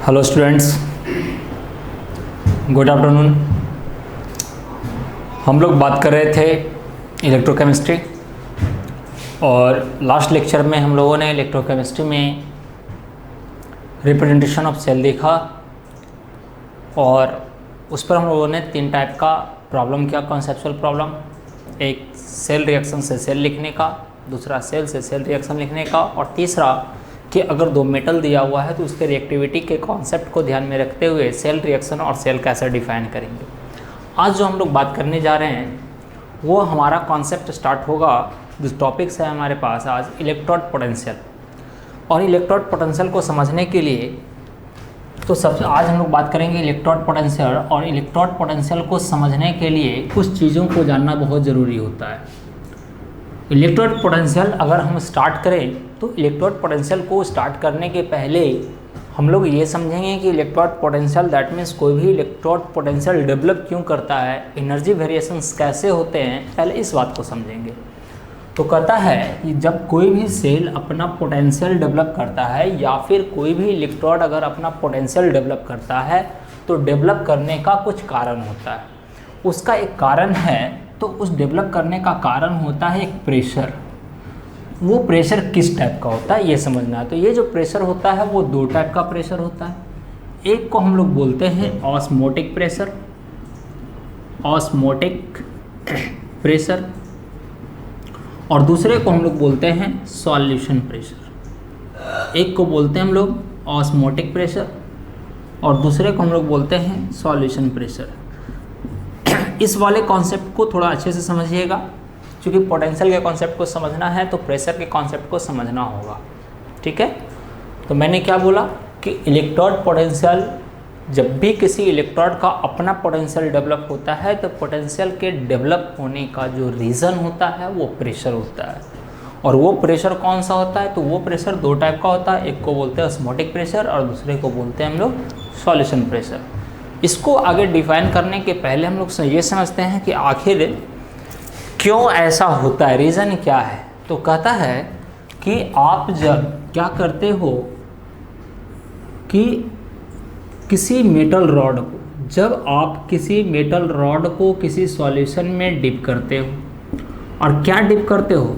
Hello students, good afternoon. हम लोग बात कर रहे थे इलेक्ट्रोकेमिस्ट्री और लास्ट लेक्चर में हम लोगों ने इलेक्ट्रोकेमिस्ट्री में रिप्रेजेंटेशन ऑफ सेल देखा और उस पर हम लोगों ने 3 टाइप का प्रॉब्लम किया, कॉन्सेप्चुअल प्रॉब्लम। एक सेल रिएक्शन से सेल लिखने का, दूसरा सेल से सेल रिएक्शन लिखने का और तीसरा कि अगर 2 मेटल दिया हुआ है तो उसके रिएक्टिविटी के कॉन्सेप्ट को ध्यान में रखते हुए सेल रिएक्शन और सेल कैसे डिफाइन करेंगे। आज जो हम लोग बात करने जा रहे हैं वो हमारा कॉन्सेप्ट स्टार्ट होगा, जो टॉपिक्स है हमारे पास आज इलेक्ट्रोड पोटेंशियल। और इलेक्ट्रोड पोटेंशियल को समझने के लिए तो सबसे आज हम लोग बात करेंगे इलेक्ट्रोड पोटेंशियल। और इलेक्ट्रोड पोटेंशियल को समझने के लिए कुछ चीज़ों को जानना बहुत ज़रूरी होता है। इलेक्ट्रोड पोटेंशियल अगर हम स्टार्ट करें तो इलेक्ट्रोड पोटेंशियल को स्टार्ट करने के पहले हम लोग ये समझेंगे कि इलेक्ट्रोड पोटेंशियल दैट मीन्स कोई भी इलेक्ट्रोड पोटेंशियल डेवलप क्यों करता है, एनर्जी वेरिएशंस कैसे होते हैं, पहले इस बात को समझेंगे। तो कहता है कि जब कोई भी सेल अपना पोटेंशियल डेवलप करता है या फिर कोई भी इलेक्ट्रोड अगर अपना पोटेंशियल डेवलप करता है तो डेवलप करने का कुछ कारण होता है। उसका एक कारण है, तो उस डेवलप करने का कारण होता है एक प्रेशर। वो प्रेशर किस टाइप का होता है ये समझना है। तो ये जो प्रेशर होता है वो 2 टाइप का प्रेशर होता है। एक को हम लोग बोलते हैं ऑस्मोटिक प्रेशर, ऑस्मोटिक प्रेशर, और दूसरे को हम लोग बोलते हैं सॉल्यूशन प्रेशर। एक को बोलते हैं हम लोग ऑस्मोटिक प्रेशर और दूसरे को हम लोग बोलते हैं सॉल्यूशन प्रेशर। इस वाले कॉन्सेप्ट को थोड़ा अच्छे से समझिएगा, क्योंकि पोटेंशियल के कॉन्सेप्ट को समझना है तो प्रेशर के कॉन्सेप्ट को समझना होगा। ठीक है, तो मैंने क्या बोला कि इलेक्ट्रोड पोटेंशियल, जब भी किसी इलेक्ट्रोड का अपना पोटेंशियल डेवलप होता है तो पोटेंशियल के डेवलप होने का जो रीज़न होता है वो प्रेशर होता है। और वो प्रेशर कौन सा होता है, तो वो प्रेशर 2 टाइप का होता है। एक को बोलते हैं ऑस्मोटिक प्रेशर और दूसरे को बोलते हैं हम लोग सॉल्यूशन प्रेशर। इसको आगे डिफाइन करने के पहले हम लोग ये समझते हैं कि आखिर क्यों ऐसा होता है, रीज़न क्या है। तो कहता है कि आप जब क्या करते हो कि किसी मेटल रॉड को, जब आप किसी मेटल रॉड को किसी सॉल्यूशन में डिप करते हो, और क्या डिप करते हो,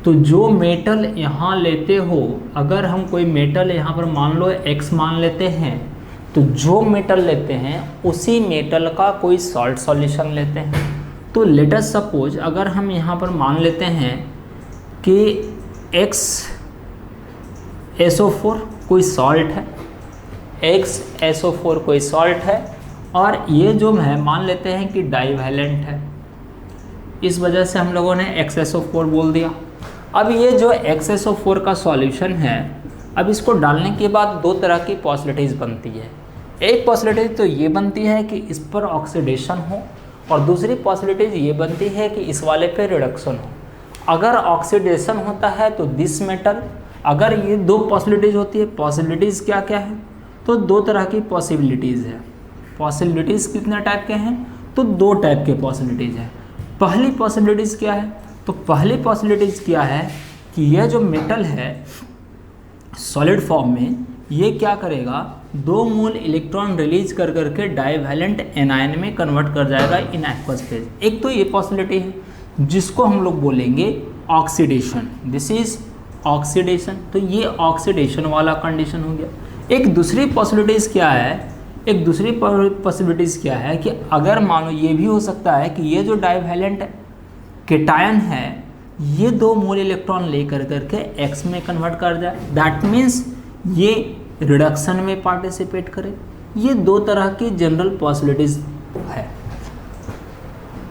तो जो मेटल यहाँ लेते हो, अगर हम कोई मेटल यहाँ पर मान लो X मान लेते हैं, तो जो मेटल लेते हैं उसी मेटल का कोई सॉल्ट सॉल्यूशन लेते हैं। तो लेट अस सपोज अगर हम यहाँ पर मान लेते हैं कि XSO4 कोई सॉल्ट है, XSO4 कोई सॉल्ट है और ये जो है मान लेते हैं कि डाइवैलेंट है, इस वजह से हम लोगों ने XSO4 बोल दिया। अब ये जो XSO4 का सॉल्यूशन है, अब इसको डालने के बाद 2 तरह की पॉसिबिलिटीज़ बनती है। एक पॉसिबिलिटी तो ये बनती है कि इस पर ऑक्सीडेशन हो और दूसरी पॉसिबिलिटीज ये बनती है कि इस वाले पे रिडक्शन हो। अगर ऑक्सीडेशन होता है तो दिस मेटल, अगर ये 2 पॉसिबिलिटीज़ होती है, पॉसिबिलिटीज़ क्या क्या है, तो 2 तरह की पॉसिबिलिटीज़ है। पॉसिबिलिटीज़ कितने टाइप के हैं, तो 2 टाइप के पॉसिबिलिटीज़ है। पहली पॉसिबिलिटीज़ क्या है, तो पहली पॉसिबिलिटीज़ क्या है कि यह जो मेटल है सॉलिड फॉर्म में, ये क्या करेगा, 2 मोल इलेक्ट्रॉन रिलीज कर करके डाइवैलेंट एनायन में कन्वर्ट कर जाएगा इन एक्वस फेज। एक तो ये पॉसिबिलिटी है जिसको हम लोग बोलेंगे ऑक्सीडेशन, दिस इज ऑक्सीडेशन। तो ये ऑक्सीडेशन वाला कंडीशन हो गया। एक दूसरी पॉसिबिलिटीज़ क्या है, एक दूसरी पॉसिबिलिटीज़ क्या है कि अगर मानो ये भी हो सकता है कि ये जो डाइवैलेंट केटायन है ये 2 मोल इलेक्ट्रॉन ले कर करके एक्स में कन्वर्ट कर जाए, दैट मीन्स ये रिडक्शन में पार्टिसिपेट करे। ये 2 तरह की जनरल पॉसिबिलिटीज़ है।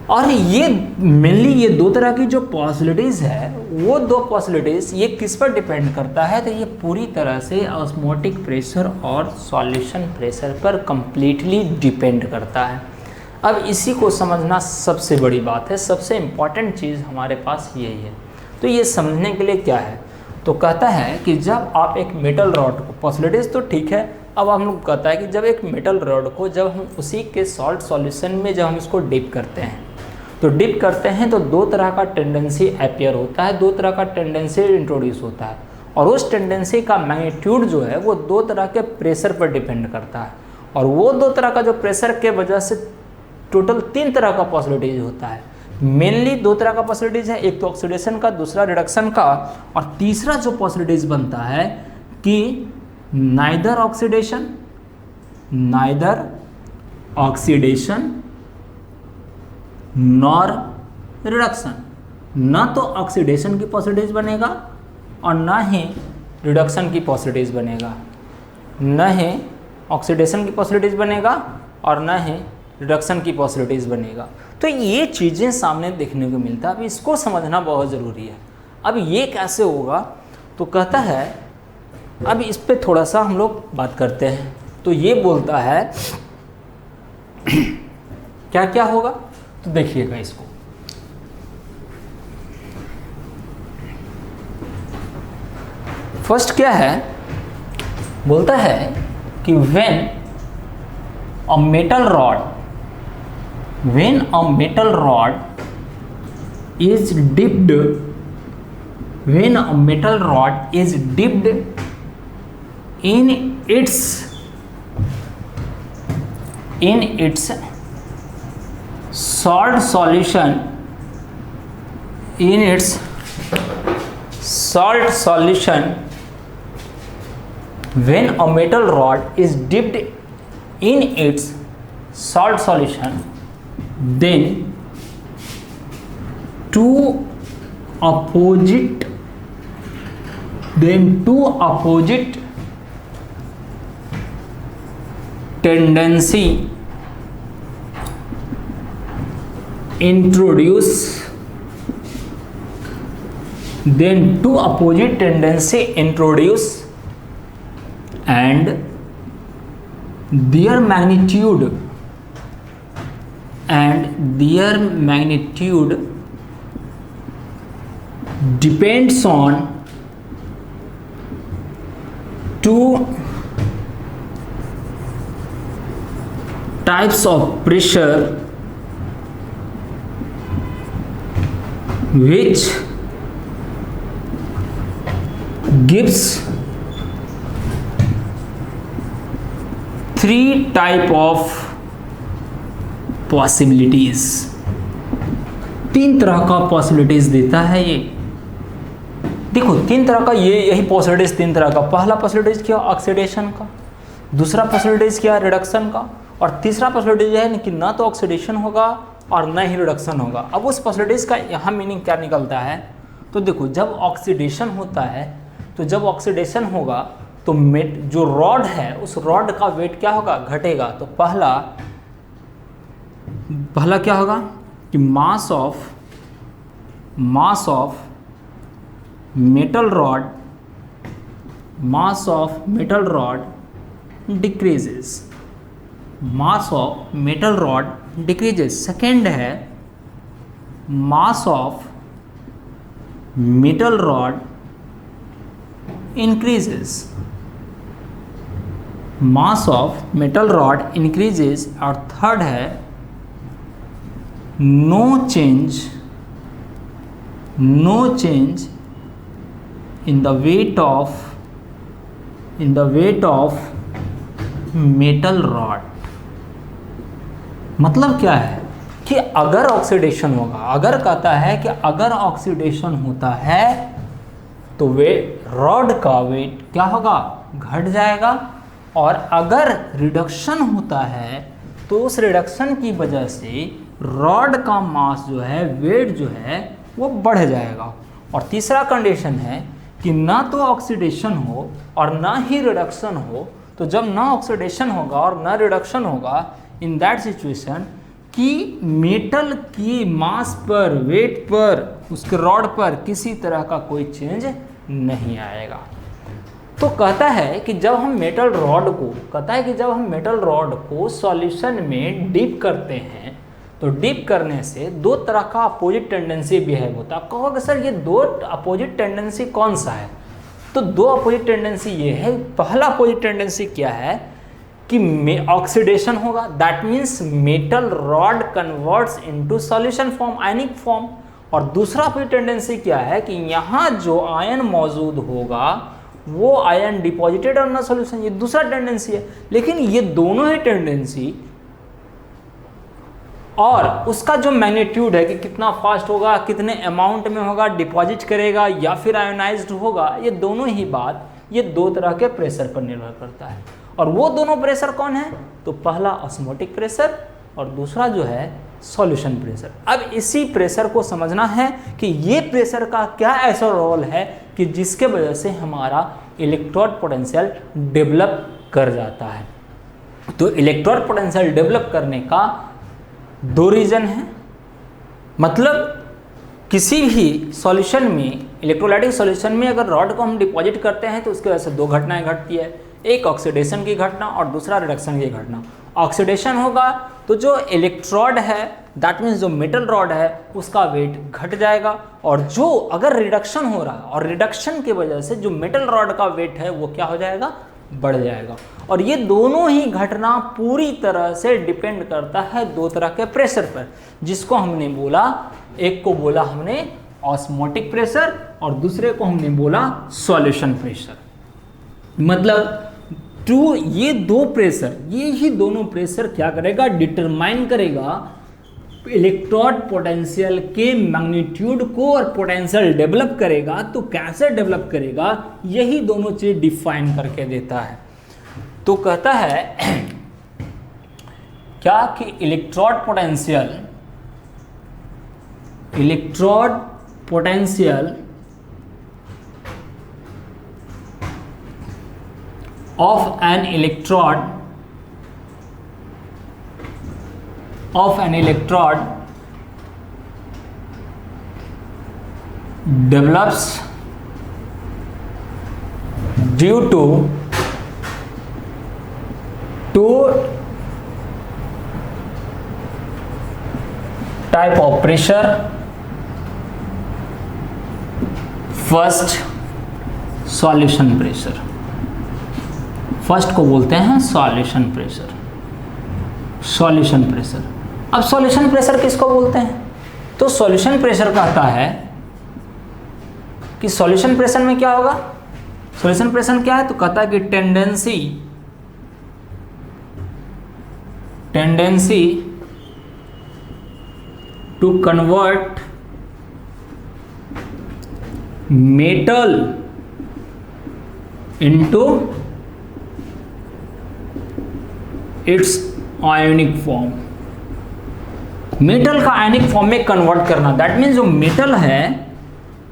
और ये मेनली ये 2 तरह की जो पॉसिबिलिटीज़ है वो 2 पॉसिबिलिटीज़ ये किस पर डिपेंड करता है, तो ये पूरी तरह से ऑस्मोटिक प्रेशर और सॉल्यूशन प्रेशर पर कंप्लीटली डिपेंड करता है। अब इसी को समझना सबसे बड़ी बात है, सबसे इम्पॉर्टेंट चीज़ हमारे पास यही है। तो ये समझने के लिए क्या है, तो कहता है कि जब आप एक मेटल रॉड को, पॉसिबिलिटीज़ तो ठीक है, अब हम लोग कहता है कि जब एक मेटल रॉड को जब हम उसी के सॉल्ट सॉल्यूशन में जब हम इसको डिप करते हैं तो डिप करते हैं तो दो तरह का टेंडेंसी अपीयर होता है, दो तरह का टेंडेंसी इंट्रोड्यूस होता है, और उस टेंडेंसी का मैग्नीट्यूड जो है वो दो तरह के प्रेशर पर डिपेंड करता है, और वो दो तरह का जो प्रेशर के वजह से टोटल 3 तरह का पॉसिबिलिटीज होता है। मेनली 2 तरह का पॉसिबिलिटीज है, एक तो ऑक्सीडेशन का, दूसरा रिडक्शन का, और तीसरा जो पॉसिबिलिटीज बनता है कि नाइदर ऑक्सीडेशन नॉर रिडक्शन, ना तो ऑक्सीडेशन की पॉसिबिलिटीज बनेगा और ना ही रिडक्शन की पॉसिबिलिटीज बनेगा, न ही ऑक्सीडेशन की पॉसिबिलिटीज बनेगा और न ही रिडक्शन की पॉसिबिलिटीज बनेगा। तो ये चीज़ें सामने देखने को मिलता है। अब इसको समझना बहुत ज़रूरी है। अब ये कैसे होगा, तो कहता है, अब इस पे थोड़ा सा हम लोग बात करते हैं। तो ये बोलता है क्या क्या होगा, तो देखिएगा इसको। फर्स्ट क्या है, बोलता है कि when a metal rod is dipped in its salt solution, when a metal rod is dipped in its salt solution, then two opposite tendency introduce and their magnitude depends on two types of pressure which gives 3 type of possibilities। 3 तरह का possibilities देता है ये। देखो 3 तरह का, ये यही पॉसिबिलिटीज 3 तरह का। पहला पॉसिबिलिटीज क्या, ऑक्सीडेशन का, दूसरा पॉसिबिलिटीज क्या, रिडक्शन का, और तीसरा पॉसिबिलिटीज है कि ना तो ऑक्सीडेशन होगा और ना ही रिडक्शन होगा। अब उस पॉसिबिलिटीज का यहाँ मीनिंग क्या निकलता है, तो देखो जब ऑक्सीडेशन होता है, तो जब ऑक्सीडेशन होगा तो जो रॉड है उस रॉड का वेट क्या होगा, घटेगा। तो पहला क्या होगा कि mass of metal rod decreases. Second है mass of metal rod increases, और थर्ड है no change in the weight of metal rod। मतलब क्या है कि अगर ऑक्सीडेशन होगा, अगर कहता है कि अगर ऑक्सीडेशन होता है तो रॉड का वेट क्या होगा, घट जाएगा, और अगर रिडक्शन होता है तो उस रिडक्शन की वजह से रॉड का मास जो है, वेट जो है वो बढ़ जाएगा। और तीसरा कंडीशन है कि ना तो ऑक्सीडेशन हो और ना ही रिडक्शन हो। तो जब ना ऑक्सीडेशन होगा और ना रिडक्शन होगा, इन दैट सिचुएशन कि मेटल की मास पर, वेट पर, उसके रॉड पर किसी तरह का कोई चेंज नहीं आएगा। तो कहता है कि जब हम मेटल रॉड को सॉल्यूशन में डिप करते हैं, तो डिप करने से 2 तरह का अपोजिट टेंडेंसी बिहेव होता है। कहोगे सर ये 2 अपोजिट टेंडेंसी कौन सा है, तो 2 अपोजिट टेंडेंसी ये है। पहला अपोजिट टेंडेंसी क्या है कि ऑक्सीडेशन होगा, that means metal rod converts into solution form, ionic form. और दूसरा भी टेंडेंसी क्या है कि यहाँ जो आयन मौजूद होगा वो ion deposited on the solution, ये दूसरा टेंडेंसी है। लेकिन ये दोनों ही टेंडेंसी और उसका जो मैग्नीट्यूड है कि कितना फास्ट होगा, कितने अमाउंट में होगा, डिपॉजिट करेगा या फिर आयोनाइज्ड होगा, ये दोनों ही बात ये दो तरह के प्रेशर पर निर्भर करता है। और वो दोनों प्रेशर कौन है? तो पहला ऑस्मोटिक प्रेशर और दूसरा जो है सॉल्यूशन प्रेशर। अब इसी प्रेशर को समझना है कि ये प्रेशर का क्या ऐसा रोल है कि जिसके वजह से हमारा इलेक्ट्रोड पोटेंशियल डेवलप कर जाता है। तो इलेक्ट्रोड पोटेंशियल डेवलप करने का दो रीजन है, मतलब किसी भी सॉल्यूशन में, इलेक्ट्रोलाइटिक सॉल्यूशन में अगर रॉड को हम डिपॉजिट करते हैं तो उसकी वजह से दो घटनाएं घटती है, एक ऑक्सीडेशन की घटना और दूसरा रिडक्शन की घटना। ऑक्सीडेशन होगा तो जो इलेक्ट्रोड है, दैट मीन्स जो मेटल रॉड है, उसका वेट घट जाएगा। और जो अगर रिडक्शन हो रहा है और रिडक्शन की वजह से जो मेटल रॉड का वेट है वो क्या हो जाएगा? बढ़ जाएगा। और ये दोनों ही घटना पूरी तरह से डिपेंड करता है दो तरह के प्रेशर पर, जिसको हमने बोला, एक को बोला हमने ऑस्मोटिक प्रेशर और दूसरे को हमने बोला सॉल्यूशन प्रेशर। मतलब ये दो प्रेशर, ये ही दोनों प्रेशर क्या करेगा? डिटरमाइन करेगा इलेक्ट्रोड पोटेंशियल के मैग्नीट्यूड को और पोटेंशियल डेवलप करेगा। तो कैसे डेवलप करेगा, यही दोनों चीज डिफाइन करके देता है। तो कहता है क्या कि electrode potential of an electrode develops due to two type of pressure. First solution pressure, first को बोलते हैं सॉल्यूशन प्रेशर। सॉल्यूशन प्रेशर, अब सॉल्यूशन प्रेशर किसको बोलते हैं? तो सॉल्यूशन प्रेशर कहता है कि सॉल्यूशन प्रेशर में क्या होगा? सॉल्यूशन प्रेशर क्या है? तो कहता है कि tendency to convert metal into its ionic form, metal का आयोनिक फॉर्म में कन्वर्ट करना। दैट मीन्स जो मेटल है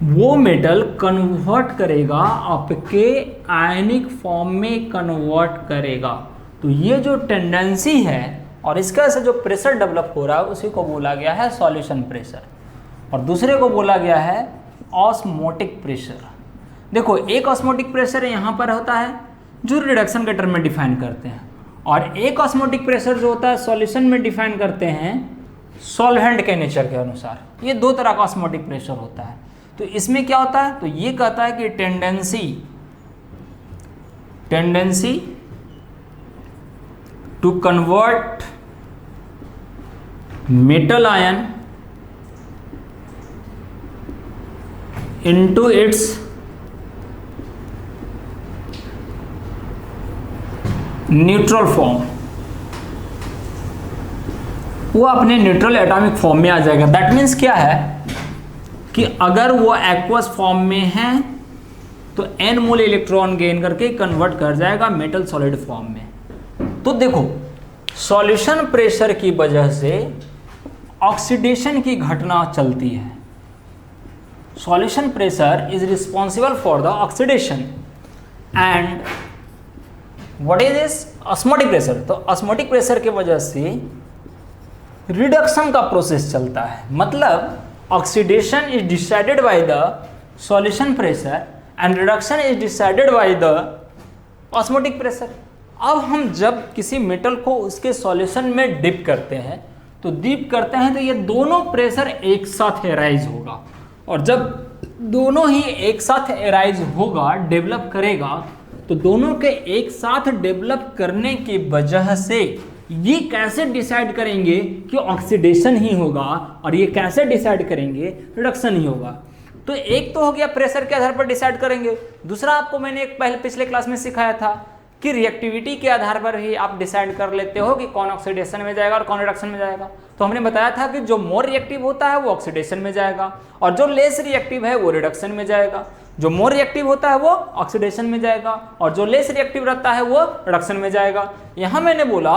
वो मेटल कन्वर्ट करेगा, आपके आयोनिक फॉर्म में कन्वर्ट करेगा। तो ये जो टेंडेंसी है और इसका से जो प्रेशर डेवलप हो रहा है उसी को बोला गया है सॉल्यूशन प्रेशर, और दूसरे को बोला गया है ऑस्मोटिक प्रेशर। देखो, एक ऑस्मोटिक प्रेशर यहाँ पर होता है जो रिडक्शन के टर्म में डिफाइन करते हैं, और एक ऑस्मोटिक प्रेशर जो होता है सॉल्यूशन में डिफाइन करते हैं सॉल्वेंट के नेचर के अनुसार। ये दो तरह का ऑस्मोटिक प्रेशर होता है। तो इसमें क्या होता है? तो ये कहता है कि tendency to convert metal ion into its neutral form, वो अपने न्यूट्रल एटॉमिक फॉर्म में आ जाएगा। दैट मीन्स क्या है कि अगर वो एक्वस फॉर्म में है तो n मोल इलेक्ट्रॉन गेन करके कन्वर्ट कर जाएगा मेटल सॉलिड फॉर्म में। तो देखो, सॉल्यूशन प्रेशर की वजह से ऑक्सीडेशन की घटना चलती है। Solution pressure is responsible for the oxidation and what is this? Osmotic pressure. तो ऑस्मोटिक प्रेशर की वजह से रिडक्शन का प्रोसेस चलता है। मतलब oxidation is decided by the solution pressure and reduction is decided by the osmotic pressure. अब हम जब किसी मेटल को उसके सॉल्यूशन में डिप करते हैं तो ये दोनों प्रेशर एक साथ एराइज होगा, और जब दोनों ही एक साथ एराइज होगा, डेवलप करेगा, तो दोनों के एक साथ डेवलप करने की वजह से ये कैसे डिसाइड करेंगे कि ऑक्सीडेशन ही होगा, और ये कैसे डिसाइड करेंगे रिडक्शन ही होगा। तो एक तो हो गया प्रेशर के आधार पर डिसाइड करेंगे, दूसरा आपको मैंने एक पिछले क्लास में सिखाया था कि रिएक्टिविटी के आधार पर ही आप डिसाइड कर लेते हो कि कौन ऑक्सीडेशन में जाएगा और कौन रिडक्शन में जाएगा। तो हमने बताया था कि जो मोर रिएक्टिव होता है वो ऑक्सीडेशन में जाएगा, और जो लेस रिएक्टिव है वो रिडक्शन में जाएगा। जो मोर रिएक्टिव होता है वो ऑक्सीडेशन में जाएगा, और जो लेस रिएक्टिव रहता है वो रिडक्शन में जाएगा। यहाँ मैंने बोला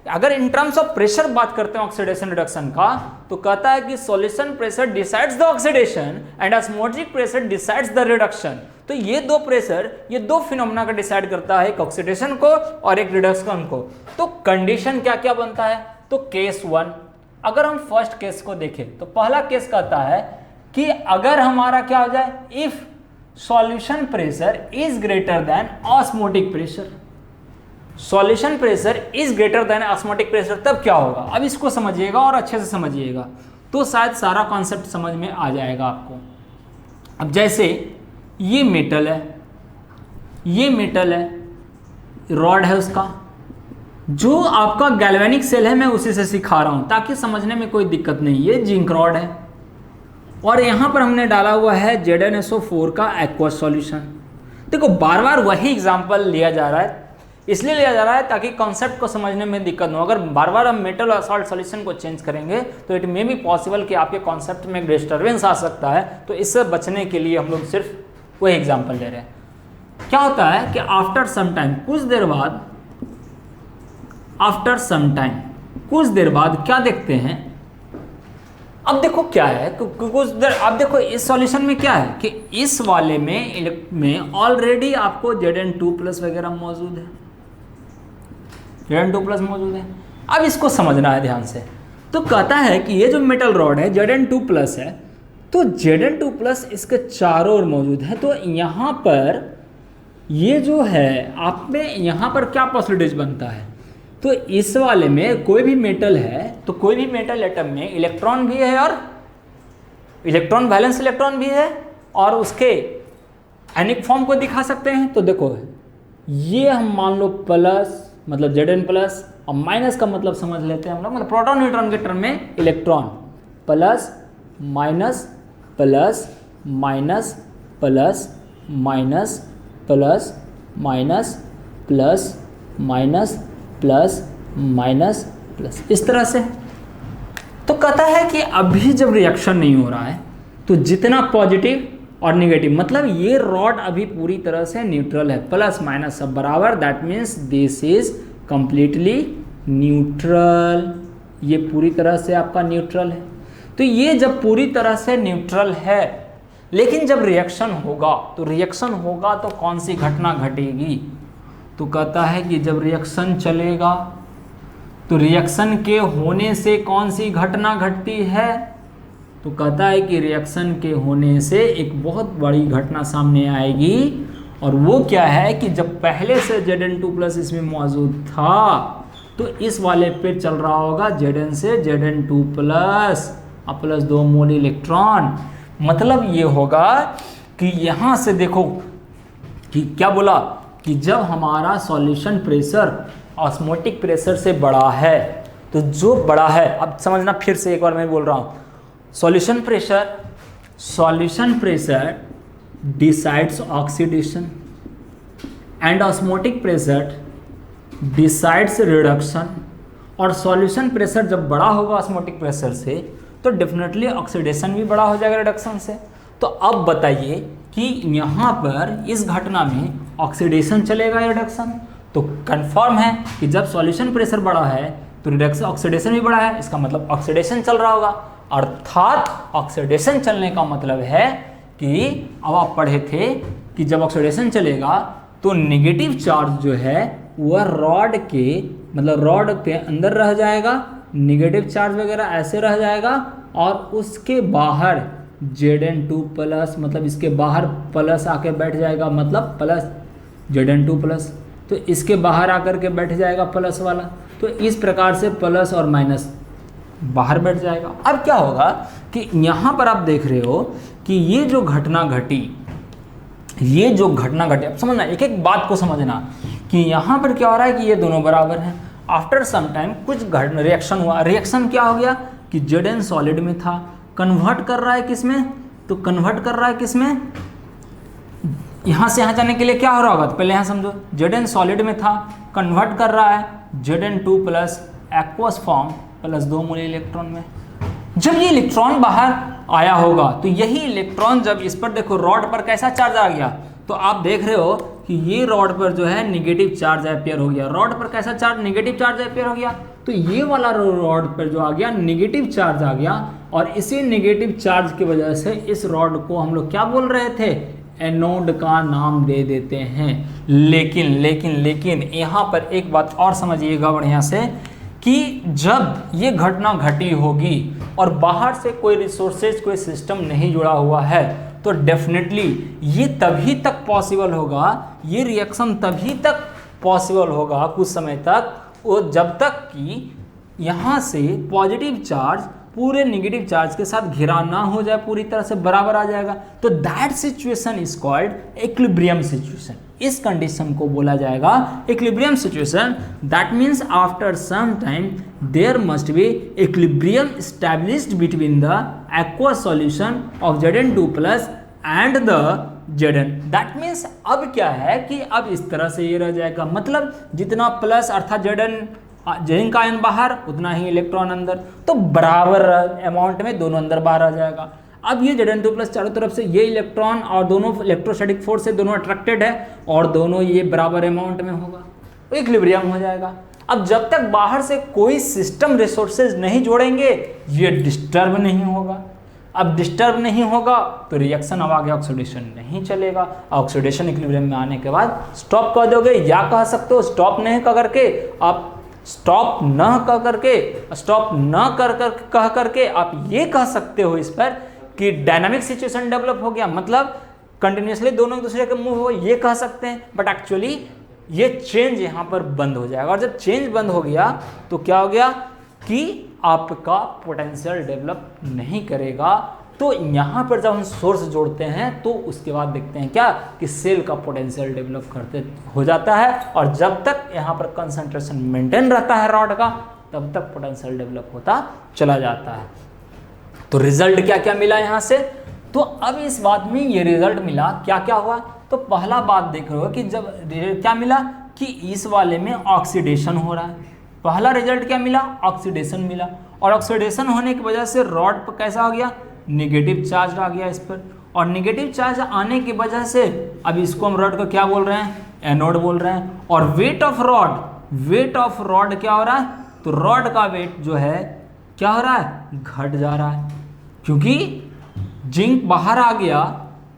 अगर इन टर्म्स ऑफ प्रेशर बात करते हैं ऑक्सीडेशन रिडक्शन का, तो कहता है कि solution pressure decides the oxidation and osmotic pressure decides the reduction. तो ये दो प्रेशर, ये दो फिनोमेना का डिसाइड करता है, एक ऑक्सीडेशन को और एक रिडक्शन को। तो कंडीशन क्या क्या बनता है? तो केस 1, अगर हम फर्स्ट केस को देखें तो पहला केस कहता है कि अगर हमारा क्या हो जाए, if solution pressure is greater than osmotic pressure, solution pressure is greater than osmotic pressure, तब क्या होगा? अब इसको समझिएगा और अच्छे से समझिएगा तो शायद सारा कॉन्सेप्ट समझ में आ जाएगा आपको। अब जैसे ये मेटल है, ये मेटल है, रॉड है उसका, जो आपका गैल्वेनिक सेल है मैं उसी से सिखा रहा हूं ताकि समझने में कोई दिक्कत नहीं। ये जिंक रॉड है और यहां पर हमने डाला हुआ है ZnSO4 का एक्वस सॉल्यूशन। देखो बार बार वही एग्जांपल लिया जा रहा है, इसलिए लिया जा रहा है ताकि कॉन्सेप्ट को समझने में दिक्कत न हो। अगर बार बार हम मेटल और सॉल्ट सॉल्यूशन को चेंज करेंगे तो इट मे बी पॉसिबल कि आपके कॉन्सेप्ट में डिस्टर्बेंस आ सकता है। तो इससे बचने के लिए हम लोग सिर्फ वही एग्जांपल ले रहे हैं। क्या होता है कि आफ्टर सम टाइम, कुछ देर बाद, आफ्टर सम टाइम, कुछ देर बाद क्या देखते हैं, अब देखो क्या है, कुछ देर, अब देखो इस सॉल्यूशन में क्या है कि इस वाले में ऑलरेडी आपको Zn2+ वगैरह मौजूद है, Zn2+ मौजूद है। अब इसको समझना है ध्यान से। तो कहता है कि ये जो मेटल रॉड है Zn2+ है, तो Zn2+ इसके चारों ओर मौजूद है। तो यहाँ पर ये जो है आप में यहाँ पर क्या परसेंटेज बनता है, तो इस वाले में कोई भी मेटल है तो कोई भी मेटल एटम में इलेक्ट्रॉन भी है और इलेक्ट्रॉन वैलेंस इलेक्ट्रॉन भी है, और उसके एनिक फॉर्म को दिखा सकते हैं। तो देखो ये हम मान लो प्लस मतलब Zn+, और माइनस का मतलब समझ लेते हैं हम लोग, मतलब प्रोटॉन न्यूट्रॉन के टर्म में electron, plus minus plus minus plus minus plus minus plus minus plus minus plus, इस तरह से। तो कहता है कि अभी जब रिएक्शन नहीं हो रहा है तो जितना पॉजिटिव और नेगेटिव, मतलब ये रॉड अभी पूरी तरह से न्यूट्रल है, प्लस माइनस सब बराबर, that means this is completely neutral, ये पूरी तरह से आपका न्यूट्रल है। तो ये जब पूरी तरह से न्यूट्रल है, लेकिन जब रिएक्शन होगा तो रिएक्शन होगा तो कौन सी घटना घटेगी, तो कहता है कि जब रिएक्शन चलेगा तो रिएक्शन के होने से कौन सी घटना घटती है, तो कहता है कि रिएक्शन के होने से एक बहुत बड़ी घटना सामने आएगी, और वो क्या है कि जब पहले से Zn2+ इसमें मौजूद था तो इस वाले पे चल रहा होगा Zn से Zn2+ और प्लस 2 मोल इलेक्ट्रॉन। मतलब ये होगा कि यहाँ से देखो कि क्या बोला कि जब हमारा सॉल्यूशन प्रेशर ऑस्मोटिक प्रेशर से बड़ा है, तो जो बड़ा है, अब समझना फिर से एक बार मैं बोल रहा हूँ, solution pressure decides oxidation and osmotic pressure decides reduction, और सॉल्यूशन प्रेशर जब बड़ा होगा ऑस्मोटिक प्रेशर से तो डेफिनेटली ऑक्सीडेशन भी बड़ा हो जाएगा रिडक्शन से। तो अब बताइए कि यहाँ पर इस घटना में ऑक्सीडेशन चलेगा या रिडक्शन, तो कंफर्म है कि जब सॉल्यूशन प्रेशर बड़ा है तो रिडक्शन ऑक्सीडेशन भी बड़ा है, इसका मतलब ऑक्सीडेशन चल रहा होगा। अर्थात ऑक्सीडेशन चलने का मतलब है कि अब आप पढ़े थे कि जब ऑक्सीडेशन चलेगा तो नेगेटिव चार्ज जो है वह रॉड के मतलब रॉड के अंदर रह जाएगा, नेगेटिव चार्ज वगैरह ऐसे रह जाएगा, और उसके बाहर Zn2+ मतलब इसके बाहर प्लस आके बैठ जाएगा, मतलब प्लस Zn2+, तो इसके बाहर आकर के बैठ जाएगा प्लस वाला। तो इस प्रकार से प्लस और माइनस बाहर बैठ जाएगा। अब क्या होगा कि यहाँ पर आप देख रहे हो कि ये जो घटना घटी, ये जो घटना घटी, अब समझना, एक एक बात को समझना कि यहाँ पर क्या हो रहा है कि ये दोनों बराबर हैं। आफ्टर सम टाइम कुछ रिएक्शन हुआ, रिएक्शन क्या हो गया कि Zn सॉलिड में था, कन्वर्ट कर रहा है किस में, तो कन्वर्ट कर रहा है किस में, यहाँ से यहाँ जाने के लिए क्या हो रहा होगा, तो पहले यहाँ समझो, Zn सॉलिड में था, कन्वर्ट कर रहा है Zn2 plus aqueous form plus 2 मोल इलेक्ट्रॉन में। जब ये इलेक्ट्रॉन बाहर आया होगा तो यही इलेक्ट्रॉन जब इस पर देखो रॉड पर कैसा चार्ज आ गया, तो आप देख रहे हो कि ये रॉड पर जो है निगेटिव चार्ज अपेयर हो गया, रॉड पर कैसा चार्ज, निगेटिव चार्ज अपेयर हो गया। तो ये वाला रॉड पर जो आ गया निगेटिव चार्ज आ गया, और इसी निगेटिव चार्ज की वजह से इस रॉड को हम लोग क्या बोल रहे थे, एनोड का नाम दे देते हैं। लेकिन लेकिन लेकिन यहाँ पर एक बात और समझिएगा बढ़िया से, कि जब ये घटना घटी होगी और बाहर से कोई रिसोर्सेज, कोई सिस्टम नहीं जुड़ा हुआ है, तो डेफिनेटली ये तभी तक पॉसिबल होगा, ये रिएक्शन तभी तक पॉसिबल होगा कुछ समय तक, वो जब तक कि यहाँ से पॉजिटिव चार्ज पूरे नेगेटिव चार्ज के साथ घिरा ना हो जाए, पूरी तरह से बराबर आ जाएगा। तो that situation is called equilibrium situation. इस कंडीशन को बोला जाएगा equilibrium situation. That means after some time there must be equilibrium established between the aqueous solution of Zn2 plus and the Zn। That means अब क्या है कि अब इस तरह से ये रह जाएगा, मतलब जितना प्लस अर्थात Zn का आयन बाहर उतना ही इलेक्ट्रॉन अंदर, तो बराबर अमाउंट में दोनों अंदर बाहर आ जाएगा। अब ये Zn2 प्लस चारों तरफ से ये इलेक्ट्रॉन और दोनों इलेक्ट्रोस्टैटिक फोर्स से दोनों अट्रैक्टेड है और दोनों ये बराबर अमाउंट में होगा, तो इक्विलिब्रियम हो जाएगा। अब जब तक बाहर से कोई सिस्टम रिसोर्सेज नहीं जोड़ेंगे ये डिस्टर्ब नहीं होगा। अब डिस्टर्ब नहीं होगा तो रिएक्शन अब आगे ऑक्सीडेशन नहीं चलेगा। ऑक्सीडेशन इक्विलिब्रियम में आने के बाद स्टॉप कर दोगे, या कह सकते हो स्टॉप नहीं कर करके आप स्टॉप न कह करके कह करके आप ये कह सकते हो इस पर कि डायनामिक सिचुएशन डेवलप हो गया, मतलब कंटिन्यूसली दोनों एक दूसरे के मूव हो, ये कह सकते हैं। बट एक्चुअली ये चेंज यहाँ पर बंद हो जाएगा, और जब चेंज बंद हो गया तो क्या हो गया कि आपका पोटेंशियल डेवलप नहीं करेगा। तो यहाँ पर जब हम सोर्स जोड़ते हैं तो उसके बाद देखते हैं क्या कि सेल का पोटेंशियल डेवलप करते हो जाता है, और जब तक यहाँ पर कंसंट्रेशन मेंटेन रहता है रॉड का तब तक पोटेंशियल डेवलप होता चला जाता है। तो रिजल्ट क्या क्या मिला यहाँ से, तो अब इस बात में ये रिजल्ट मिला, क्या क्या हुआ, तो पहला बात देख रहे हो कि जब क्या मिला कि इस वाले में ऑक्सीडेशन हो रहा है। पहला रिजल्ट क्या मिला, ऑक्सीडेशन मिला, और ऑक्सीडेशन होने की वजह से रॉड पर कैसा हो गया, निगेटिव चार्ज आ गया इस पर, और निगेटिव चार्ज आने की वजह से अब इसको हम रॉड को क्या बोल रहे हैं, एनोड बोल रहे हैं। और वेट ऑफ रॉड क्या हो रहा है, तो रॉड का वेट जो है क्या हो रहा है, घट जा रहा है, क्योंकि जिंक बाहर आ गया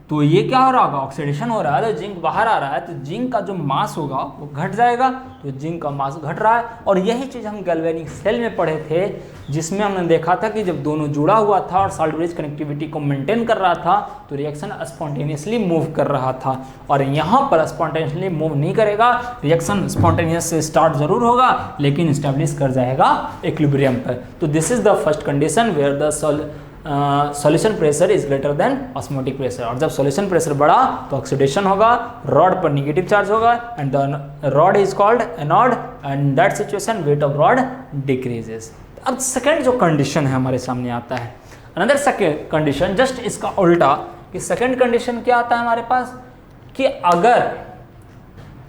तो ये क्या हो रहा होगा, ऑक्सीडेशन हो रहा है, तो जिंक बाहर आ रहा है तो जिंक का जो मास होगा वो घट जाएगा, तो जिंक का मास घट रहा है। और यही चीज़ हम गैल्वेनिक सेल में पढ़े थे, जिसमें हमने देखा था कि जब दोनों जुड़ा हुआ था और सॉल्ट ब्रिज कनेक्टिविटी को मेंटेन कर रहा था तो रिएक्शन स्पॉन्टेनियसली मूव कर रहा था, और यहाँ पर स्पॉन्टेनियसली मूव नहीं करेगा, रिएक्शन स्पॉन्टेनियस से स्टार्ट जरूर होगा लेकिन स्टैब्लिश कर जाएगा इक्विलिब्रियम पर। तो this is the first condition where the solution pressure is greater than osmotic pressure. और जब सॉल्यूशन प्रेशर बढ़ा तो ऑक्सीडेशन होगा, रॉड पर नेगेटिव चार्ज होगा, and the rod is called anode, and that situation wait of rod decreases. अब second जो condition है हमारे सामने आता है, अनदर सेकेंड कंडीशन, जस्ट इसका उल्टा, कि सेकेंड कंडीशन क्या आता है हमारे पास कि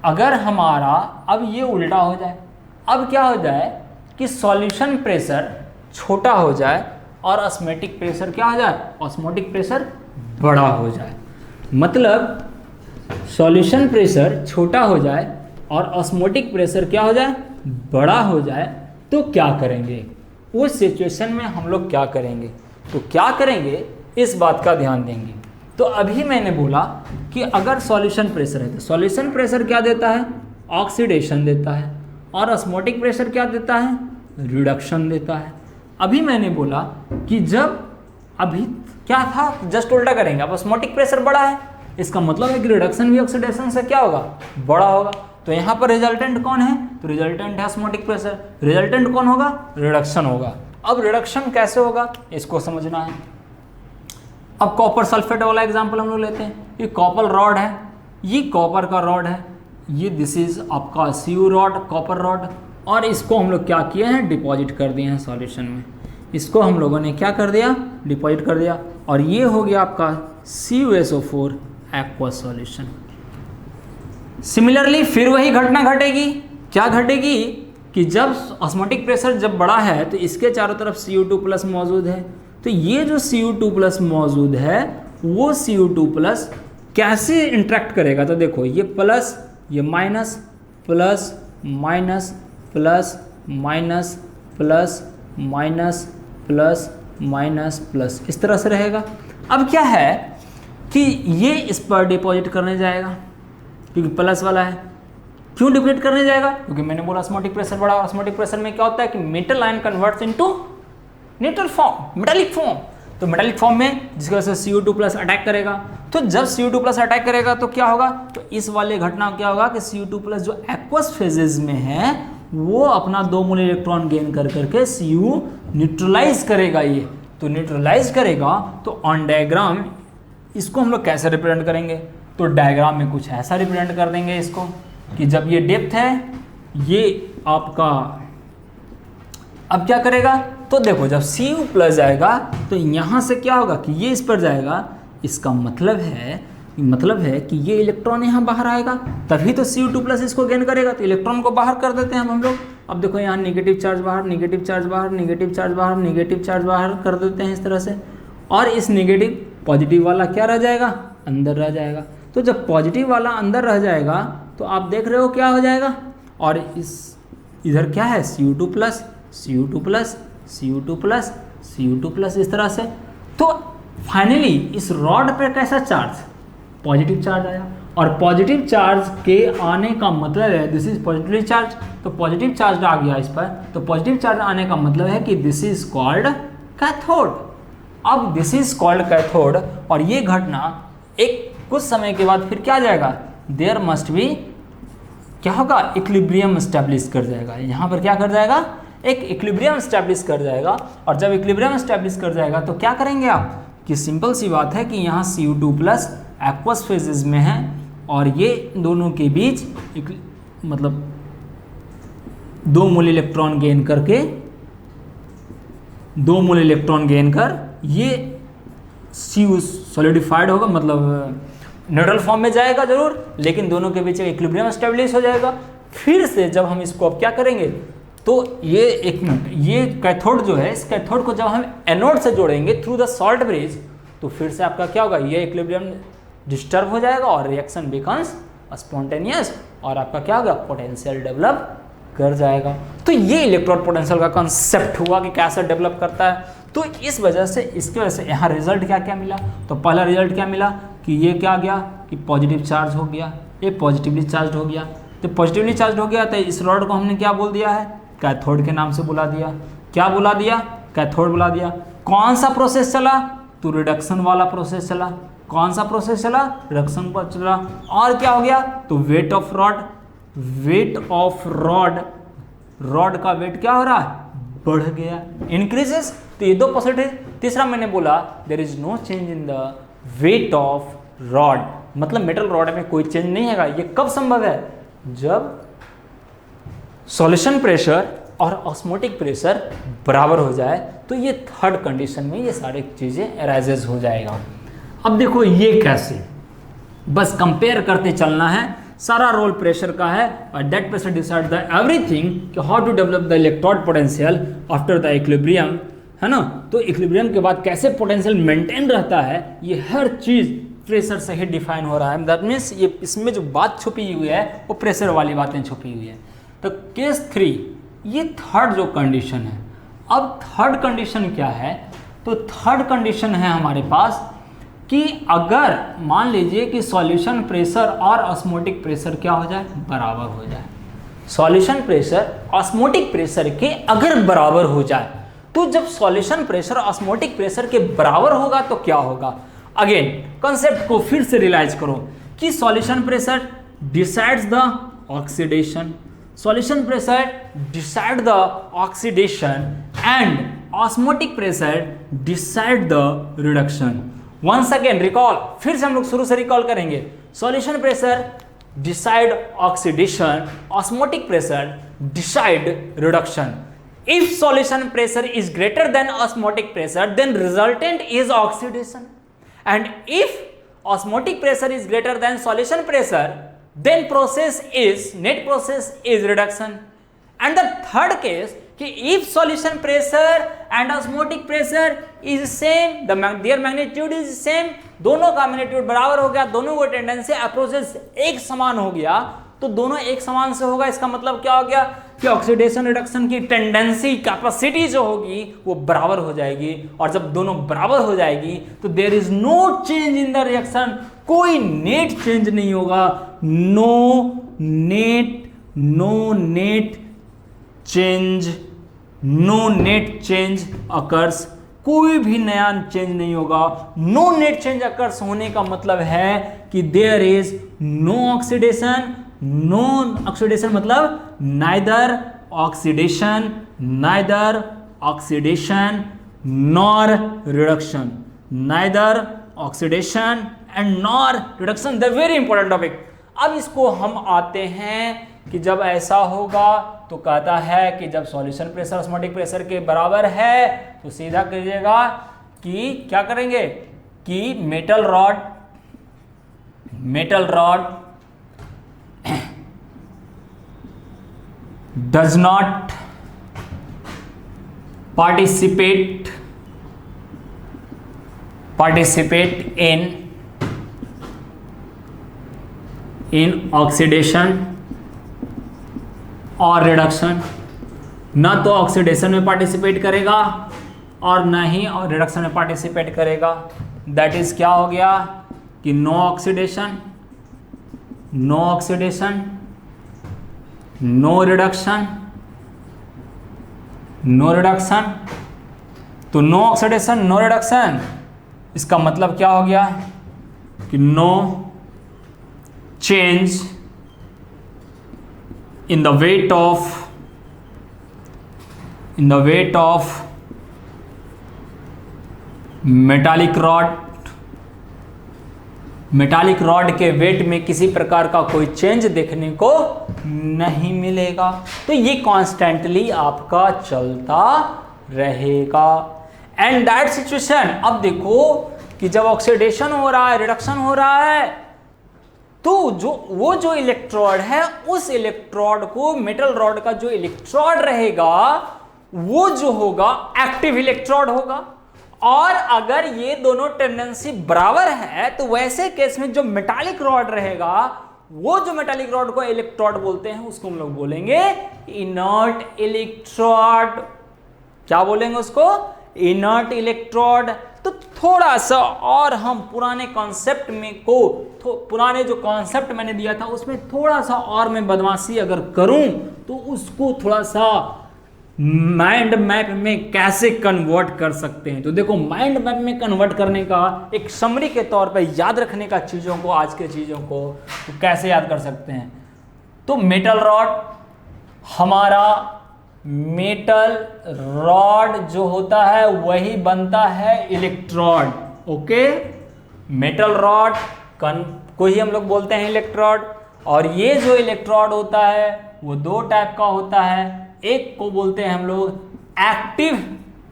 अगर हमारा अब ये उल्टा हो जाए, अब क्या हो जाए कि सॉल्यूशन प्रेशर छोटा हो जाए और ऑस्मोटिक प्रेशर क्या हो जाए, ऑस्मोटिक प्रेशर बड़ा हो जाए। मतलब सॉल्यूशन प्रेशर छोटा हो जाए और ऑस्मोटिक प्रेशर क्या हो जाए, बड़ा हो जाए, तो क्या करेंगे उस सिचुएशन में, हम लोग क्या करेंगे, तो क्या करेंगे इस बात का ध्यान देंगे। तो अभी मैंने बोला कि अगर सॉल्यूशन प्रेशर है तो सॉल्यूशन प्रेशर क्या देता है, ऑक्सीडेशन देता है, और ऑस्मोटिक प्रेशर क्या देता है, रिडक्शन देता है। अभी मैंने बोला कि जब अभी क्या था, जस्ट उल्टा करेंगे, अब ऑस्मोटिक प्रेशर बड़ा है, इसका मतलब है कि रिडक्शन भी ऑक्सीडेशन से क्या होगा, बड़ा होगा। तो यहाँ पर रिजल्टेंट कौन है, तो रिजल्टेंट है ऑस्मोटिक प्रेशर, रिजल्टेंट कौन होगा, रिडक्शन होगा। अब रिडक्शन कैसे होगा इसको समझना है। अब कॉपर सल्फेट वाला एग्जांपल हम लोग लेते हैं। ये कॉपर रॉड है, ये कॉपर का रॉड है, ये दिस इज आपका Cu रॉड, कॉपर रॉड, और इसको हम लोग क्या किए हैं, डिपॉजिट कर दिए हैं सॉल्यूशन में। इसको हम लोगों ने क्या कर दिया, डिपॉजिट कर दिया, और ये हो गया आपका CuSO4 एक्वस सॉल्यूशन। सिमिलरली फिर वही घटना घटेगी, क्या घटेगी कि जब ऑस्मोटिक प्रेशर जब बड़ा है तो इसके चारों तरफ Cu2 प्लस मौजूद है, तो ये जो Cu2 प्लस मौजूद है वो Cu2 प्लस कैसे इंटरेक्ट करेगा, तो देखो ये प्लस, ये minus, plus minus plus minus plus minus plus minus plus, इस तरह से रहेगा। अब क्या है कि ये इस पर डिपॉजिट करने जाएगा क्योंकि प्लस वाला है। क्यों डिपॉजिट करने जाएगा, क्योंकि मैंने बोला ऑस्मोटिक प्रेशर बढ़ा, ऑस्मोटिक प्रेशर में क्या होता है कि metal ion converts into neutral form, metallic form, तो मेटालिक फॉर्म में जिसकी वजह से Cu2 प्लस अटैक करेगा। तो जब Cu2 प्लस अटैक करेगा तो क्या होगा, तो इस वाले घटना क्या होगा कि Cu2 प्लस जो एक्वस फेजेस में है वो अपना 2 मोल इलेक्ट्रॉन गेन कर करके Cu न्यूट्रलाइज करेगा। ये तो न्यूट्रलाइज करेगा, तो ऑन डायग्राम इसको हम लोग कैसे रिप्रेजेंट करेंगे, तो डायग्राम में कुछ ऐसा रिप्रेजेंट कर देंगे इसको कि जब ये डेप्थ है, ये आपका अब क्या करेगा, तो देखो जब Cu प्लस जाएगा तो यहाँ से क्या होगा कि ये इस पर जाएगा, इसका मतलब है कि ये इलेक्ट्रॉन यहाँ बाहर आएगा, तभी तो Cu2 प्लस इसको गेन करेगा, तो इलेक्ट्रॉन को बाहर कर देते हैं हम लोग। अब देखो यहाँ नेगेटिव चार्ज बाहर, नेगेटिव चार्ज बाहर, नेगेटिव चार्ज बाहर, नेगेटिव चार्ज बाहर कर देते हैं इस तरह से, और इस नेगेटिव पॉजिटिव वाला क्या रह जाएगा, अंदर रह जाएगा। तो जब पॉजिटिव वाला अंदर रह जाएगा तो आप देख रहे हो क्या हो जाएगा, और इस इधर क्या है Cu2 plus, Cu2 plus, Cu2 plus, Cu2 plus, इस तरह से। तो फाइनली इस रॉड पे कैसा चार्ज, पॉजिटिव चार्ज आया, और पॉजिटिव चार्ज के आने का मतलब है दिस इज पॉजिटिवली चार्ज, तो पॉजिटिव चार्ज आ गया इस पर, तो पॉजिटिव चार्ज आने का मतलब है कि दिस इज कॉल्ड कैथोड। अब दिस इज कॉल्ड कैथोड, और ये घटना एक कुछ समय के बाद फिर क्या जाएगा, देयर मस्ट बी क्या होगा, इक्विलिब्रियम स्टैब्लिश कर जाएगा। यहाँ पर क्या कर जाएगा, एक इक्विलिब्रियम स्टैब्लिश कर जाएगा, और जब इक्विलिब्रियम स्टैब्लिश कर जाएगा तो क्या करेंगे आप, कि सिंपल सी बात है कि यहाँ Cu2 प्लस एक्वस फेजेस में है, और ये दोनों के बीच मतलब 2 मोल इलेक्ट्रॉन गेन करके, 2 मोल इलेक्ट्रॉन गेन कर ये Cu सॉलिडिफाइड होगा, मतलब न्यूट्रल फॉर्म में जाएगा जरूर, लेकिन दोनों के बीच इक्विलिब्रियम स्टैब्लिश हो जाएगा। फिर से जब हम इसको अब क्या करेंगे, तो ये एक मिनट, ये कैथोड जो है, इस कैथोड को जब हम एनोड से जोड़ेंगे थ्रू द सॉल्ट ब्रिज, तो फिर से आपका क्या होगा, ये इक्विलिब्रियम डिस्टर्ब हो जाएगा और रिएक्शन बिकम्स स्पॉन्टेनियस, और आपका क्या होगा, पोटेंशियल डेवलप कर जाएगा। तो ये इलेक्ट्रोड पोटेंशियल का कंसेप्ट हुआ कि कैसे डेवलप करता है। तो इस वजह से, इसकी वजह से यहाँ रिजल्ट क्या क्या मिला, तो पहला रिजल्ट क्या मिला कि ये क्या गया कि पॉजिटिव चार्ज हो गया, ये पॉजिटिवली चार्ज हो गया। तो पॉजिटिवली चार्ज हो गया तो इस रॉड को हमने क्या बोल दिया है, कैथोड के नाम से बुला दिया। क्या बुला दिया, कैथोड बुला दिया। कौन सा प्रोसेस चला, तो रिडक्शन वाला प्रोसेस चला। कौन सा प्रोसेस चला, रिडक्शन पर चला। और क्या हो गया, तो wait of rod, wait of rod, rod का वेट क्या हो रहा है, बढ़ गया, इंक्रीजेस। तो ये 2%। तीसरा मैंने बोला there is no change in the weight of rod, मतलब मेटल रॉड में कोई चेंज नहीं है। ये कब संभव है, जब सॉल्यूशन प्रेशर और ऑस्मोटिक प्रेशर बराबर हो जाए, तो ये थर्ड कंडीशन में ये सारी चीज़ें अराइजेज हो जाएगा। अब देखो ये कैसे, बस कंपेयर करते चलना है, सारा रोल प्रेशर का है, और that pressure decide the everything कि how to develop the electrode potential after the equilibrium, है ना। तो इक्विलिब्रियम के बाद कैसे पोटेंशियल मेंटेन रहता है, ये हर चीज़ प्रेशर से ही डिफाइन हो रहा है। दैट मीन्स ये इसमें जो बात छुपी हुई है वो प्रेशर वाली बातें छुपी हुई है। तो केस 3, ये थर्ड जो कंडीशन है। अब थर्ड कंडीशन क्या है, तो थर्ड कंडीशन है हमारे पास कि अगर मान लीजिए कि सॉल्यूशन प्रेशर और ऑस्मोटिक प्रेशर क्या हो जाए, बराबर हो जाए। सॉल्यूशन प्रेशर ऑस्मोटिक प्रेशर के अगर बराबर हो जाए, तो जब सॉल्यूशन प्रेशर ऑस्मोटिक प्रेशर के बराबर होगा तो क्या होगा। अगेन कंसेप्ट को फिर से रियलाइज करो कि solution pressure decides the oxidation, solution pressure decide the oxidation, and osmotic pressure decide the reduction. Once again recall, फिर से हम लोग शुरू से रिकॉल करेंगे। Solution pressure decide oxidation, osmotic pressure decide reduction. If solution pressure is greater than osmotic pressure then resultant is oxidation, and if osmotic pressure is greater than solution pressure then net process is reduction. And the third case कि if solution pressure and osmotic pressure is same, their magnitude is same, दोनों का magnitude बराबर हो गया, दोनों को tendency approaches एक समान हो गया, तो दोनों एक समान से होगा। इसका मतलब क्या हो गया कि ऑक्सीडेशन रिडक्शन की टेंडेंसी कैपेसिटी जो होगी वो बराबर हो जाएगी, और जब दोनों बराबर हो जाएगी तो there is no change in the reaction, कोई नेट चेंज नहीं होगा। नो नेट चेंज अकर्स, कोई भी नया चेंज नहीं होगा। नो नेट चेंज अकर्स होने का मतलब है कि there is no oxidation, no oxidation मतलब neither oxidation nor reduction, neither oxidation and nor reduction, the very important topic. अब इसको हम आते हैं कि जब ऐसा होगा तो कहता है कि जब सॉल्यूशन प्रेशर ऑस्मोटिक प्रेशर के बराबर है तो सीधा करिएगा कि क्या करेंगे कि metal rod does not participate in oxidation और रिडक्शन, ना तो ऑक्सीडेशन में पार्टिसिपेट करेगा और ना ही रिडक्शन में पार्टिसिपेट करेगा। दैट इज क्या हो गया कि नो ऑक्सीडेशन, नो रिडक्शन, तो नो ऑक्सीडेशन नो रिडक्शन, इसका मतलब क्या हो गया कि no change in the weight of metallic rod के वेट में किसी प्रकार का कोई चेंज देखने को नहीं मिलेगा, तो ये कॉन्स्टेंटली आपका चलता रहेगा। एंड दैट सिचुएशन, अब देखो कि जब ऑक्सीडेशन हो रहा है, रिडक्शन हो रहा है, तो वो जो इलेक्ट्रोड है उस इलेक्ट्रोड को, मेटल रॉड का जो इलेक्ट्रोड रहेगा वो जो होगा एक्टिव इलेक्ट्रोड होगा। और अगर ये दोनों टेंडेंसी बराबर है तो वैसे केस में जो मेटालिक रॉड रहेगा, वो जो मेटालिक रॉड को इलेक्ट्रोड बोलते हैं उसको हम लोग बोलेंगे इनर्ट इलेक्ट्रोड। क्या बोलेंगे उसको? Inert electrode. तो थोड़ा सा और हम पुराने कॉन्सेप्ट में पुराने जो कॉन्सेप्ट मैंने दिया था उसमें थोड़ा सा और मैं बदमाशी अगर करूं तो उसको थोड़ा सा माइंड मैप में कैसे कन्वर्ट कर सकते हैं। तो देखो, माइंड मैप में कन्वर्ट करने का एक समरी के तौर पे याद रखने का चीज़ों को, आज के चीज़ों को तो कैसे याद कर सकते हैं। तो मेटल रॉड, हमारा मेटल रॉड जो होता है वही बनता है इलेक्ट्रोड। ओके, मेटल रॉड को ही हम लोग बोलते हैं इलेक्ट्रोड। और ये जो इलेक्ट्रोड होता है वो दो टाइप का होता है। एक को बोलते हैं हम लोग active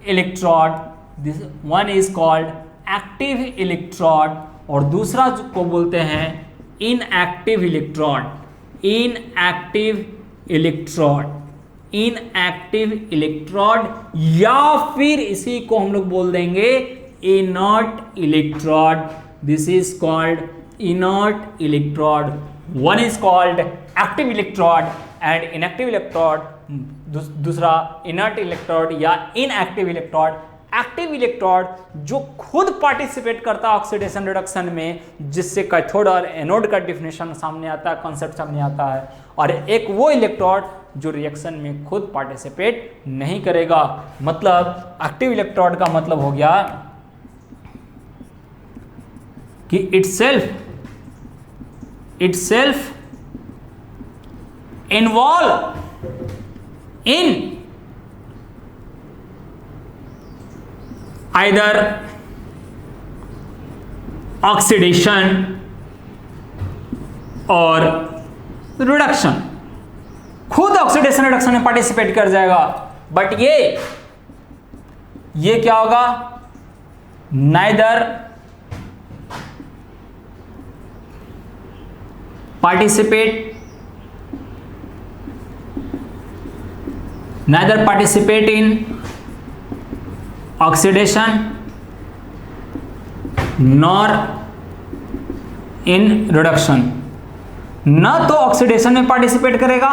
electrode, this one is called active electrode, और दूसरा को बोलते हैं इनएक्टिव इलेक्ट्रोड। इनएक्टिव इलेक्ट्रोड या फिर इसी को हम लोग बोल देंगे inert electrode. This is called inert electrode. One is called active electrode and inactive electrode, दूसरा इनर्ट इलेक्ट्रोड या इनएक्टिव इलेक्ट्रोड। एक्टिव इलेक्ट्रोड जो खुद पार्टिसिपेट करता है ऑक्सीडेशन रिडक्शन में, जिससे कैथोड और एनोड का डिफिनेशन सामने आता है, कॉन्सेप्ट सामने आता है। और एक वो इलेक्ट्रोड जो रिएक्शन में खुद पार्टिसिपेट नहीं करेगा। मतलब एक्टिव इलेक्ट्रोड का मतलब हो गया कि itself involve in either oxidation और रिडक्शन, खुद ऑक्सीडेशन रिडक्शन में पार्टिसिपेट कर जाएगा, बट ये क्या होगा, neither participate in oxidation nor in reduction, ना तो ऑक्सीडेशन में पार्टिसिपेट करेगा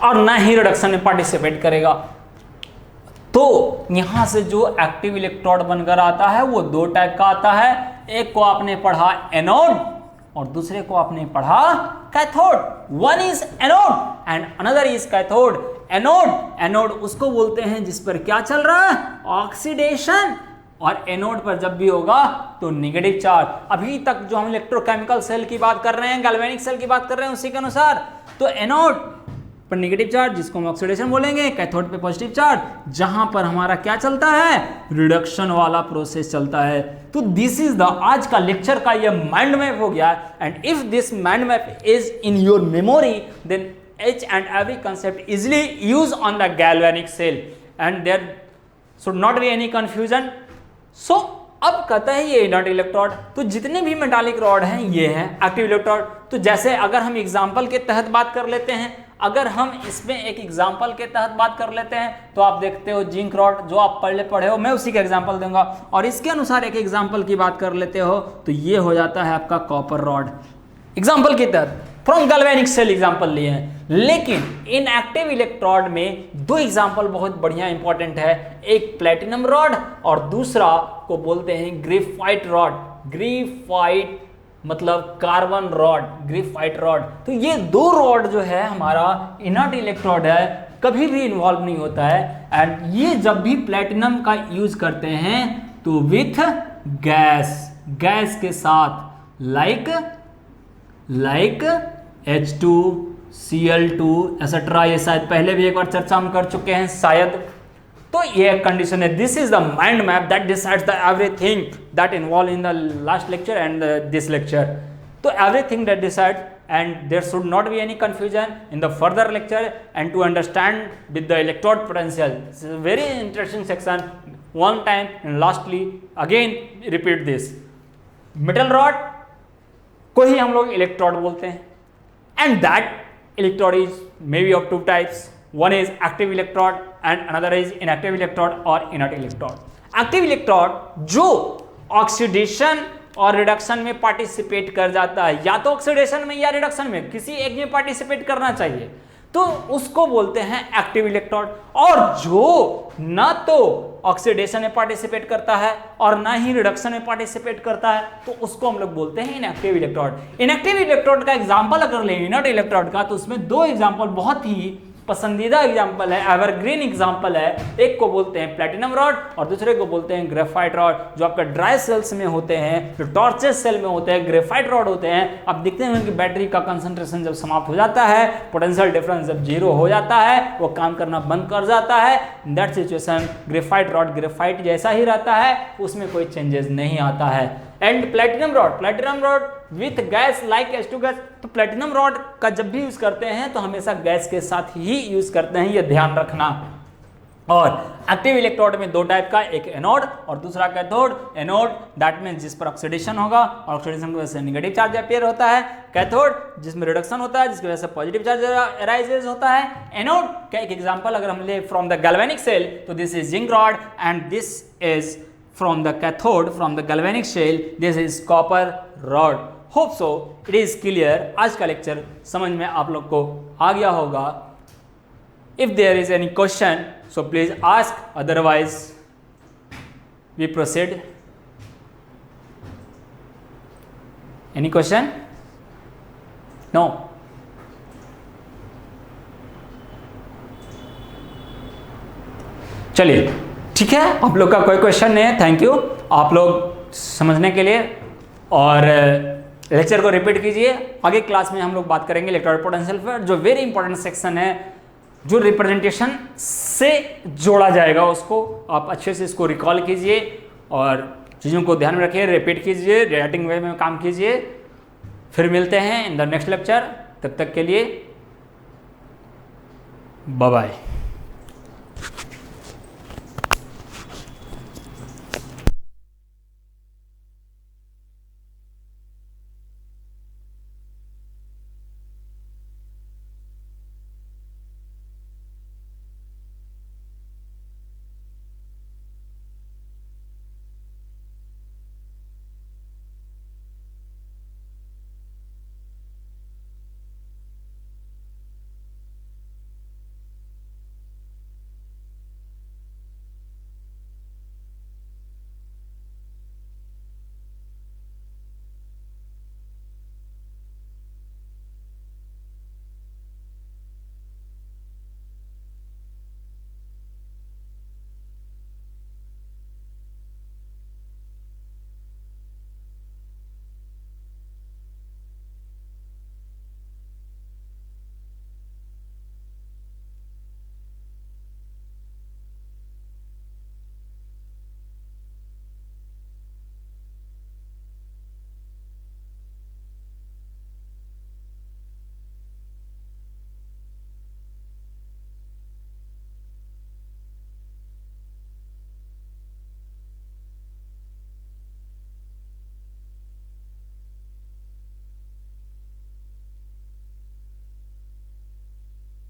और ना ही रिडक्शन में पार्टिसिपेट करेगा। तो यहां से जो एक्टिव इलेक्ट्रोड बनकर आता है वो दो टाइप का आता है, एक को आपने पढ़ा एनोड और दूसरे को आपने पढ़ा cathode. One is anode and another is cathode. Anode उसको बोलते हैं जिस पर क्या चल रहा है, ऑक्सीडेशन, और एनोड पर जब भी होगा तो नेगेटिव चार्ज। अभी तक जो हम इलेक्ट्रोकेमिकल सेल की बात कर रहे हैं, गैल्वेनिक सेल की बात कर रहे हैं, उसी के अनुसार तो एनोड पर नेगेटिव चार्ज जिसको हम ऑक्सीडेशन बोलेंगे, कैथोड पे पॉजिटिव चार्ज, जहां पर हमारा क्या चलता है, रिडक्शन वाला प्रोसेस चलता है। तो दिस इज द आज का लेक्चर का ये माइंड मैप हो गया। And if this mind map is in your memory then each and every concept easily used on the galvanic cell and there should not be any confusion. So अब कहता है ये inert electrode, तो जितने भी metallic rod हैं ये है एक्टिव इलेक्ट्रोड। तो जैसे अगर हम एग्जांपल के तहत बात कर लेते हैं, अगर हम इसमें एक एग्जांपल के तहत बात कर लेते हैं तो आप देखते हो जिंक रॉड जो आप पढ़े हो, मैं उसी का एग्जांपल दूंगा, और इसके अनुसार एक एग्जांपल की बात कर लेते हो तो ये हो जाता है आपका कॉपर रॉड। एग्जांपल के तहत फ्रॉम गैल्वेनिक सेल एग्जांपल लिए हैं, लेकिन इन एक्टिव इलेक्ट्रोड में दो एग्जांपल बहुत बढ़िया इंपॉर्टेंट है, एक प्लेटिनम रॉड और दूसरा को बोलते हैं ग्रेफाइट रॉड। ग्रेफाइट मतलब कार्बन रॉड, ग्रेफाइट रॉड। तो ये दो रॉड जो है हमारा इनर्ट इलेक्ट्रोड है, कभी भी इन्वॉल्व नहीं होता है। एंड ये जब भी प्लेटिनम का यूज करते हैं तो विथ गैस के साथ लाइक H2 Cl2 एक्सेट्रा, ये शायद पहले भी एक बार चर्चा हम कर चुके हैं शायद। तो ये कंडीशन है, this is the mind map that decides the everything that involve in the last lecture and this lecture. तो everything that decide and there should not be any confusion in the further lecture and to understand with the electrode potential. This is a very interesting section, one time and lastly again repeat this. Metal rod को ही हम लोग electrode बोलते हैं, and that electrode is maybe of two types, one is active electrode and another is inactive electrode or inert electrode. Active electrode जो oxidation और reduction में participate कर जाता है, या तो ऑक्सीडेशन में या रिडक्शन में किसी एक में पार्टिसिपेट करना चाहिए, तो उसको बोलते हैं एक्टिव इलेक्ट्रोड। और जो ना तो ऑक्सीडेशन में पार्टिसिपेट करता है और ना ही रिडक्शन में पार्टिसिपेट करता है तो उसको हम लोग बोलते हैं इनएक्टिव इलेक्ट्रोड। इनएक्टिव इलेक्ट्रोड का एग्जांपल अगर लें इनर्ट इलेक्ट्रोड का, तो उसमें दो एग्जांपल बहुत ही पसंदीदा एग्जांपल है, एवरग्रीन एग्जांपल है। एक को बोलते हैं प्लैटिनम रॉड और दूसरे को बोलते हैं ग्रेफाइट रॉड, जो आपका ड्राई सेल्स में होते हैं, जो टॉर्चेस सेल में होते हैं, ग्रेफाइट रॉड होते हैं। अब दिखते हैं कि बैटरी का कंसंट्रेशन जब समाप्त हो जाता है, पोटेंशियल डिफरेंस जब जीरो हो जाता है, वो काम करना बंद कर जाता है। In that situation graphite rod graphite जैसा ही रहता है, उसमें कोई चेंजेस नहीं आता है। And platinum rod with gas like H2 gas, तो प्लैटिनम रॉड का जब भी यूज करते हैं तो हमेशा गैस के साथ ही यूज करते हैं, ये ध्यान रखना। और एक्टिव इलेक्ट्रोड में दो टाइप का, एक एनोड और दूसरा कैथोड। एनोड दैट मींस जिस पर ऑक्सीडेशन होगा और ऑक्सीडेशन की वजह से नेगेटिव चार्ज अपीयर होता है। कैथोड जिसमें रिडक्शन होता है जिसकी वजह से पॉजिटिव चार्ज अराइजेस होता है। एनोड का एक एग्जांपल अगर हम ले फ्रॉम द गैल्वेनिक सेल, तो this is zinc rod and this is from the cathode from the galvanic shell, this is copper rod. Hope so it is clear. आज का लेक्चर समझ में आप लोग को आ गया होगा। If there is any question so please ask, otherwise we proceed. Any question? No. चलिए ठीक है, आप लोग का कोई क्वेश्चन नहीं है, थैंक यू आप लोग समझने के लिए। और लेक्चर को रिपीट कीजिए, आगे क्लास में हम लोग बात करेंगे इलेक्ट्रोड पोटेंशियल पर, जो वेरी इंपॉर्टेंट सेक्शन है, जो रिप्रेजेंटेशन से जोड़ा जाएगा उसको आप अच्छे से इसको रिकॉल कीजिए। और चीज़ों को ध्यान में रखिए, रिपीट कीजिए, राइटिंग वे में काम कीजिए। फिर मिलते हैं इन द नेक्स्ट लेक्चर, तब तक के लिए बाय बाय।